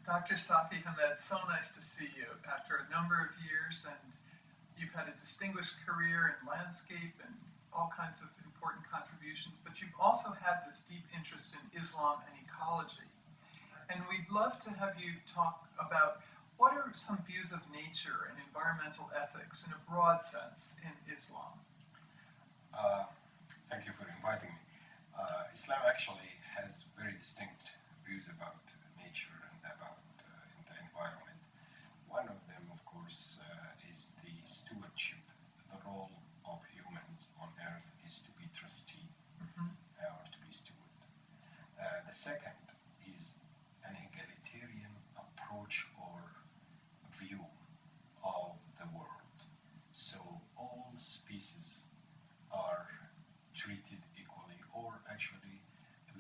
Dr. Safei-Eldin, so nice to see you after a number of years, and you've had a distinguished career in landscape and all kinds of important contributions, but you've also had this deep interest in Islam and ecology. And we'd love to have you talk about what are some views of nature and environmental ethics in a broad sense in Islam? Thank you for inviting me. Islam actually has very distinct views about nature and about the environment. One of them, of course, is the stewardship. The role of humans on earth is to be trustee or to be steward. The second is an egalitarian approach or view of the world. So all species are treated equally, or actually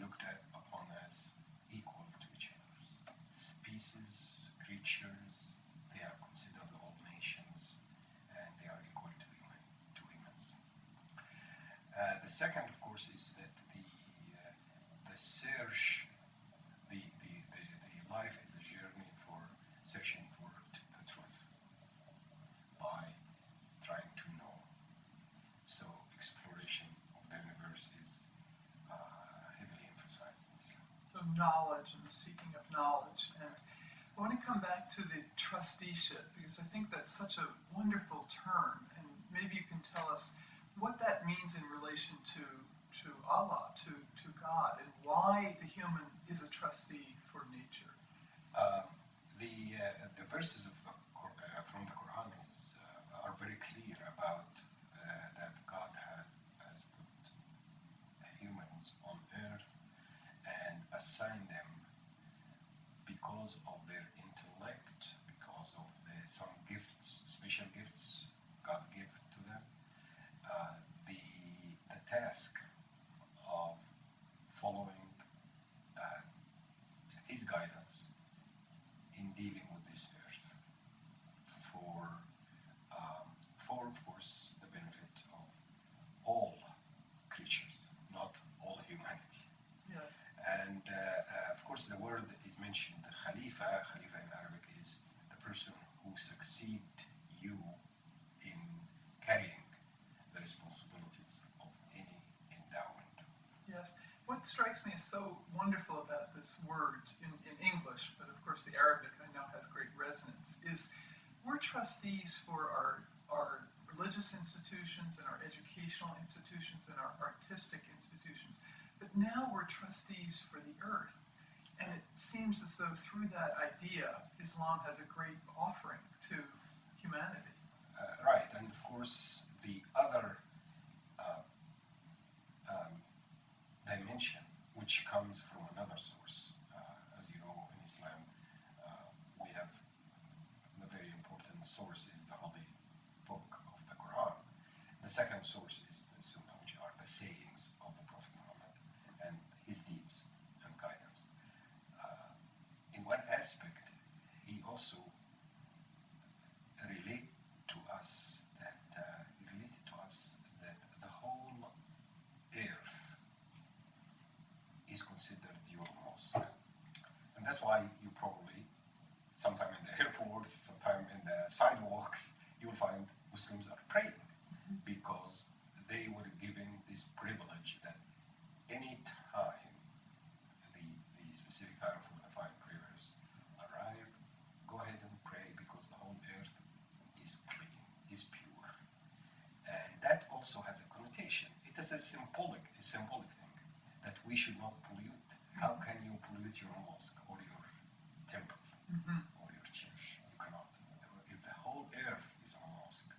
looked at upon as equal to each other. Species, creatures, they are considered all nations, and they are equal to humans. The second, of course, is that the search, the life is a journey for searching for the truth by trying to know. So exploration of the universe is heavily emphasized in Islam. So knowledge and the seeking of knowledge. And I want to come back to the trusteeship, because I think that's such a wonderful term, and maybe you can tell us what that means in relation to Allah, to God, and why the human is a trustee for nature. The verses from the Quran are very clear about that God has put humans on earth and assigned them because of their intellect, because of some gifts, special gifts God gave to them. The task of following His guidance in dealing with this earth for of course, the benefit of all creatures, not all humanity. Yes. And of course, the word is mentioned, the Khalifa. Khalifa in Arabic is the person who succeeds you in carrying the responsibilities of any endowment. Yes. What strikes me as so wonderful about this word in English, but of course the Arabic I know has great resonance, is we're trustees for our religious institutions and our educational institutions and our artistic institutions, but now we're trustees for the earth. And it seems as though through that idea, Islam has a great offering to humanity. Right, and of course the other dimension, which comes from another source. As you know, in Islam, we have the very important source is the holy book of the Quran. The second source is the Sunnah, which are the sayings of the Prophet Muhammad and his deeds and guidance. In one aspect, he also related to us that the whole earth is considered your mosque. And that's why you probably, sometime in the airports, sometime in the sidewalks, you'll find Muslims are praying because they were given this privilege that any time the specific time for the 5 prayers arrive, go ahead and pray because the whole earth is clean, is pure. And that also has a connotation. It is a symbolic thing that we should not pollute. How can you pollute your mosque or your temple or your church? You cannot. If the whole earth is a mosque,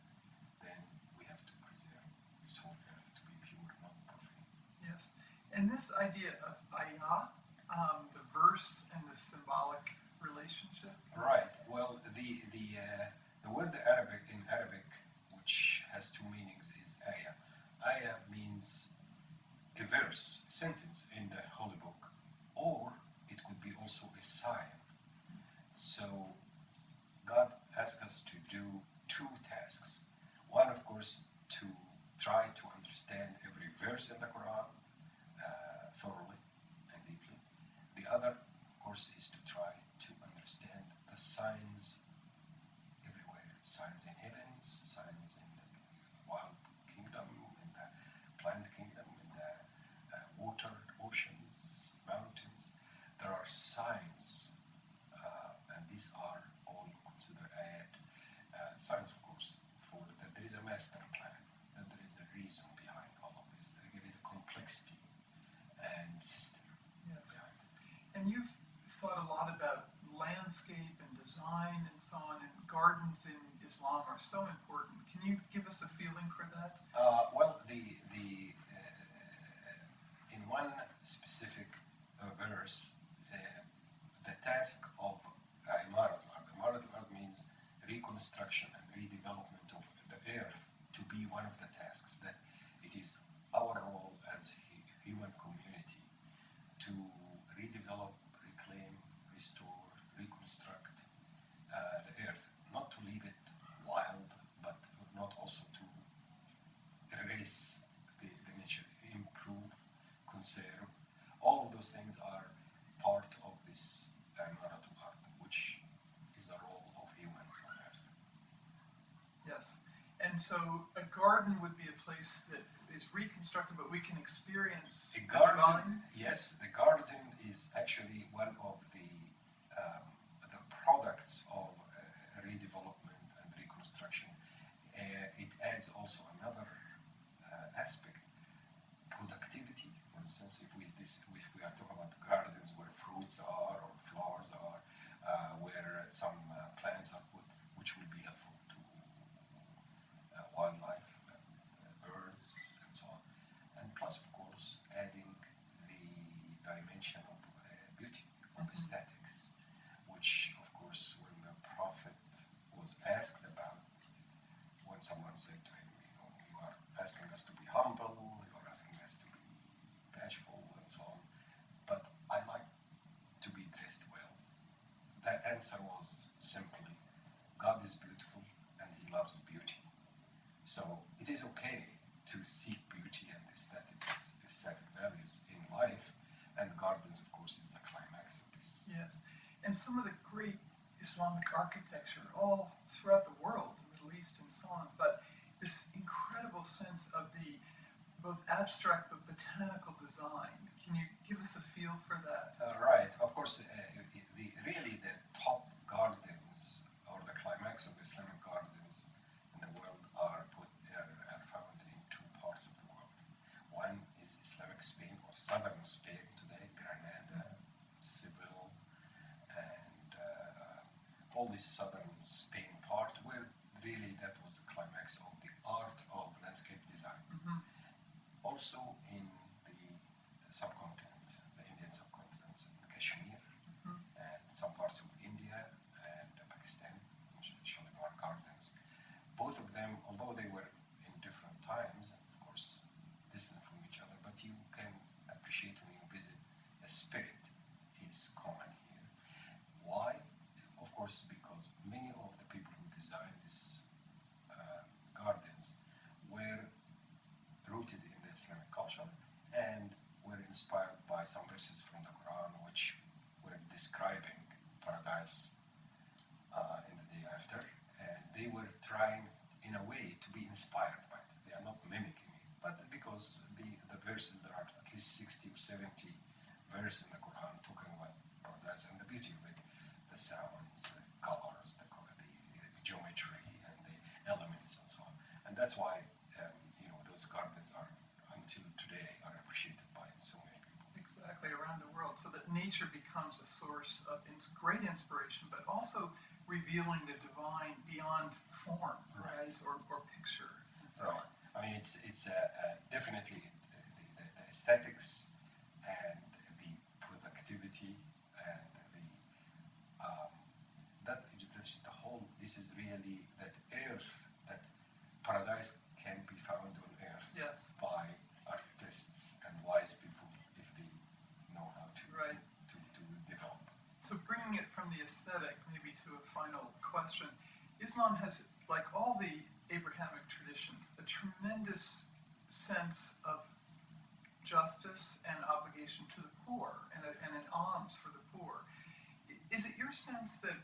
then we have to preserve this whole earth to be pure, not profane. Yes. And this idea of ayah, the verse and the symbolic relationship. Right. Well, the word in Arabic, which has 2 meanings, is ayah. Ayah means a verse, a sentence in the Holy Book, or it could be also a sign. So God asks us to do 2 tasks. One, of course, to try to understand every verse in the Quran thoroughly and deeply. The other, of course, is to try to understand signs everywhere. Signs in heavens, signs in the wild kingdom, in the plant kingdom, in the water, oceans, mountains. There are signs, and these are all considered signs, of course, for that there is a master plan, that there is a reason behind all of this, that there is a complexity and system Yes. behind it. And you've thought a lot about landscape and design and so on, and gardens in Islam are so important. Can you give us a feeling for that? Well, in one specific verse, the task of Imarat al-Ard means reconstruction and redevelopment of the earth to be one of the tasks, that it is our role as human community to redevelop, reclaim, restore, reconstruct the earth, not to leave it wild, but not also to erase the nature, improve, conserve. All of those things are part of this Marathon art, which is the role of humans on earth. Yes. And so a garden would be a place that is reconstructed, but we can experience The the garden, divine. yes, the garden is actually one of the products of redevelopment and reconstruction. It adds also another aspect, productivity. For instance, if we are talking about gardens where fruits are or flowers are, where some plants are put, which will be helpful to wildlife, birds, and so on. And plus, of course, adding the dimension of beauty, of aesthetics, which, of course, when the Prophet was asked about, when someone said to him, you are asking us to be humble, you are asking us to be bashful, and so on, but I like to be dressed well. The answer was simply, God is beautiful and He loves beauty. So it is okay to seek beauty and aesthetic values in life, and gardens, of course, is the climax of this. Yes. And some of the great Islamic architecture all throughout the world, the Middle East and so on, but this incredible sense of the both abstract but botanical design. Can you give us a feel for that? Right. Of course, really the top gardens or the climax of Islamic gardens in the world are found in two parts of the world. One is Islamic Spain or southern Spain today, Granada, Seville, and all this southern Spain part, where really that was the climax of the art of landscape design. Mm-hmm. Also in the subcontinent, the Indian subcontinent, Kashmir, and some parts of India and Pakistan, which are Shalimar gardens. Both of them, although they were in different times, of course, distant from each other, but you can appreciate when you visit, the spirit is common here. Why? Of course, because many of the people who designed these gardens were rooted in the Islamic culture and were inspired by some verses from the Quran which were describing paradise in the day after, and they were trying in a way to be inspired by it. They are not mimicking it, but because the verses, there are at least 60 or 70 verses in the Quran talking about paradise and the beauty of it, the sounds, the colors, the geometry, and the elements, and so on. And that's why those gardens are, until today, are appreciated by so many people. Exactly, around the world, so that nature becomes a source of great inspiration, but also revealing the divine beyond form, right? Or picture, and so on. I mean, it's definitely the aesthetics and the productivity and that's the whole. This is really that earth, that paradise can be found on earth. Yes. By artists and wise people if they know how to Right. to develop. So bringing it from the aesthetic, maybe to a final question, Islam has, like all the Abrahamic traditions, a tremendous sense of justice and obligation to the poor, and an alms for the poor. Is it your sense that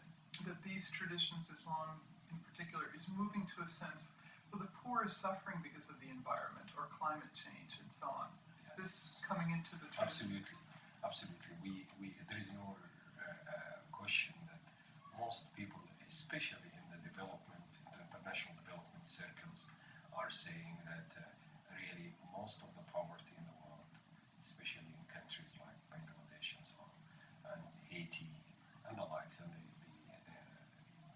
that these traditions, Islam in particular, is moving to a sense where the poor is suffering because of the environment or climate change and so on. Is Yes. this coming into the tradition? Absolutely, absolutely. There is no question that most people, especially in the development, in the international development circles, are saying that really most of the poverty in the world, especially in countries like Bangladesh and so on, and Haiti and the likes, and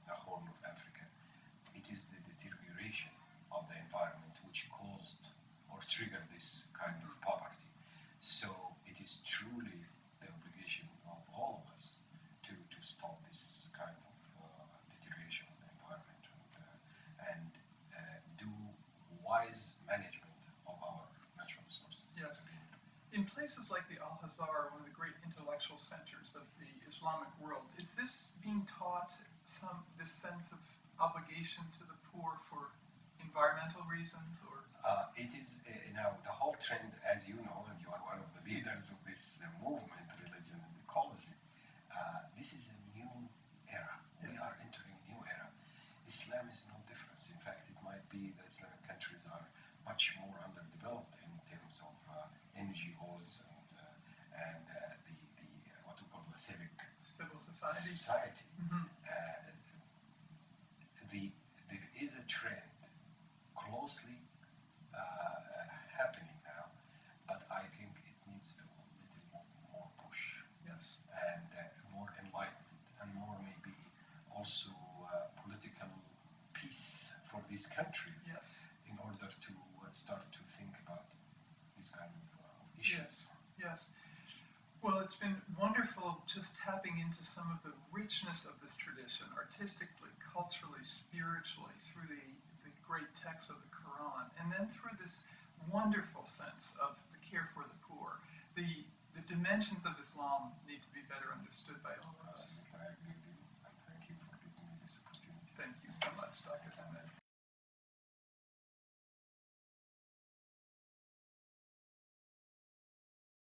the Horn of Africa, it is the deterioration of the environment which caused or triggered this kind of poverty. So it is truly the obligation of all of us to stop this kind of deterioration of the environment and do wise management of our natural resources. Yes. In places like the Al-Azhar, one of the great intellectual centers of the Islamic world, is this being taught this sense of obligation to the poor for environmental reasons, or? It is now the whole trend, as you know, and you are one of the leaders of this movement, religion and ecology. This is a new era. We are entering a new era. Islam is no different. In fact, it might be that Islamic countries are much more underdeveloped in terms of NGOs and the what we call the civil society. Mm-hmm. There is a trend closely happening now, but I think it needs a little more push. Yes. And more enlightenment and more maybe also political peace for these countries. Yes. In order to start to think about these kind of issues. Yes. Well, it's been wonderful just tapping into some of the richness of this tradition, artistically, culturally, spiritually, through the great texts of the Quran, and then through this wonderful sense of the care for the poor. The dimensions of Islam need to be better understood by all of us. I agree with